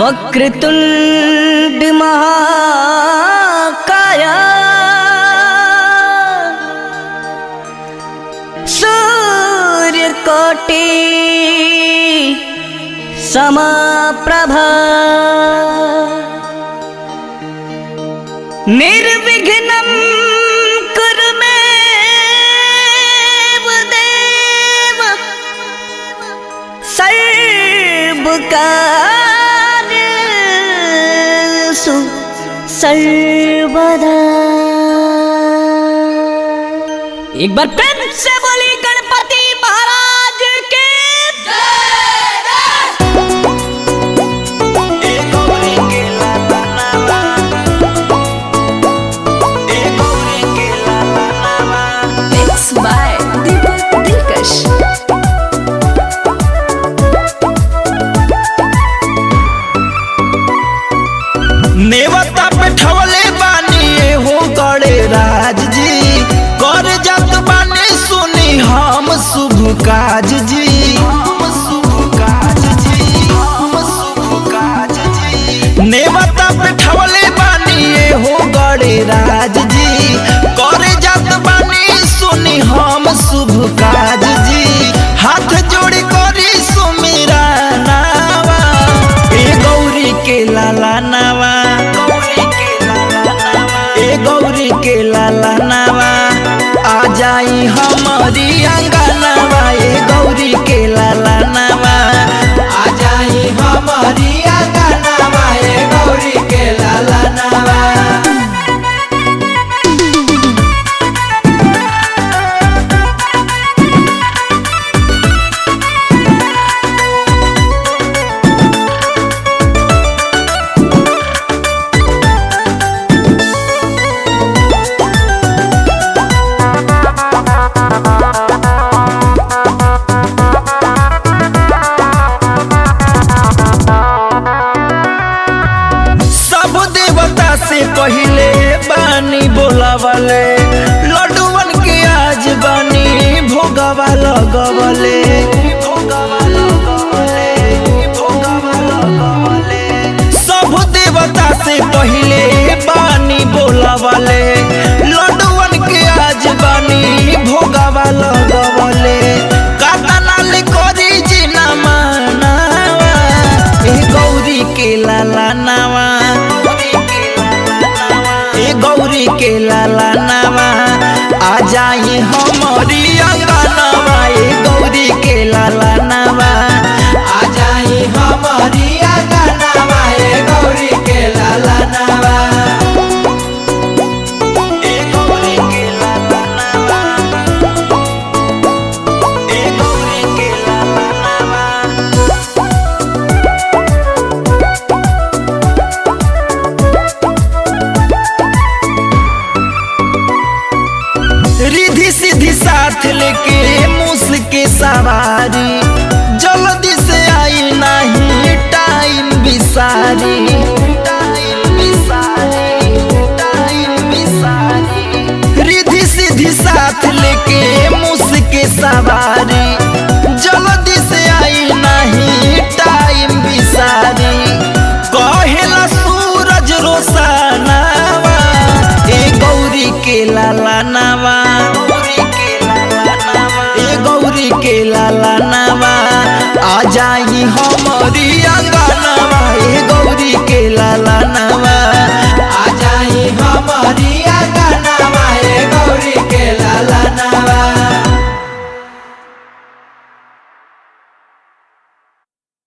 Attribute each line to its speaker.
Speaker 1: वक्रतुंड महाकाया सूर्यकोटि समप्रभा निर्विघ्नं कुरु मे देव सर्वकार्येषु सर्वदा। एक बार प्रेम से बोली गणपति महाराज के
Speaker 2: नेवता पे ठवले बानी हो गड़े राज जी कर जात बानी सुनी हम शुभ काज जी, हम शुभ काज जी, हम शुभ काज जी। नेवता पे ठवले बानी हो गड़े राज जी कर जात बानी सुनी हम शुभ काज जी। हाथ जोड़ी करी सुमिरा नावा ए गौरी के लाला नावा, गौरी के लाला नावा आ जाई हमारी अंगनावा। ए गौरी के लाला नावा आ जाई हमारी अंगनावा। ए गौरी के लाला नावा। से पहले बानी बोलावले लड्डूवन के आज बानी भोगवा लगवले, भोगवा लगवले, भोगवा लगवले। सब देवता से पहले बानी बोलावले लड्डूवन के आज बानी भोगवा लगवले। कातनाल करी जिना मानावा ए गौरी के लाला नावा, गौरी के लाला नावा आ जाई हमारी अंगनावा। ए गौरी के लाला नावा आ जाई हमारी अंगनावा। ए गौरी के लाला नावा, ए गौरी के लाला नावा, ए गौरी के लाला नावा। रिधि सीधी साथ लेके मूस के सवारी जल्दी से आई नहीं टाइम बिसारी, टाइम बिसारी, टाइम बिसारी। रिधि सीधी साथ लेके मूस के सवारी जल्दी से आई नहीं टाइम बिसारी। कहेला सूरज रोशनावा ए गौरी के लाला नावा, ए गौरी के लाला नावा आ जाई हमारी अंगना।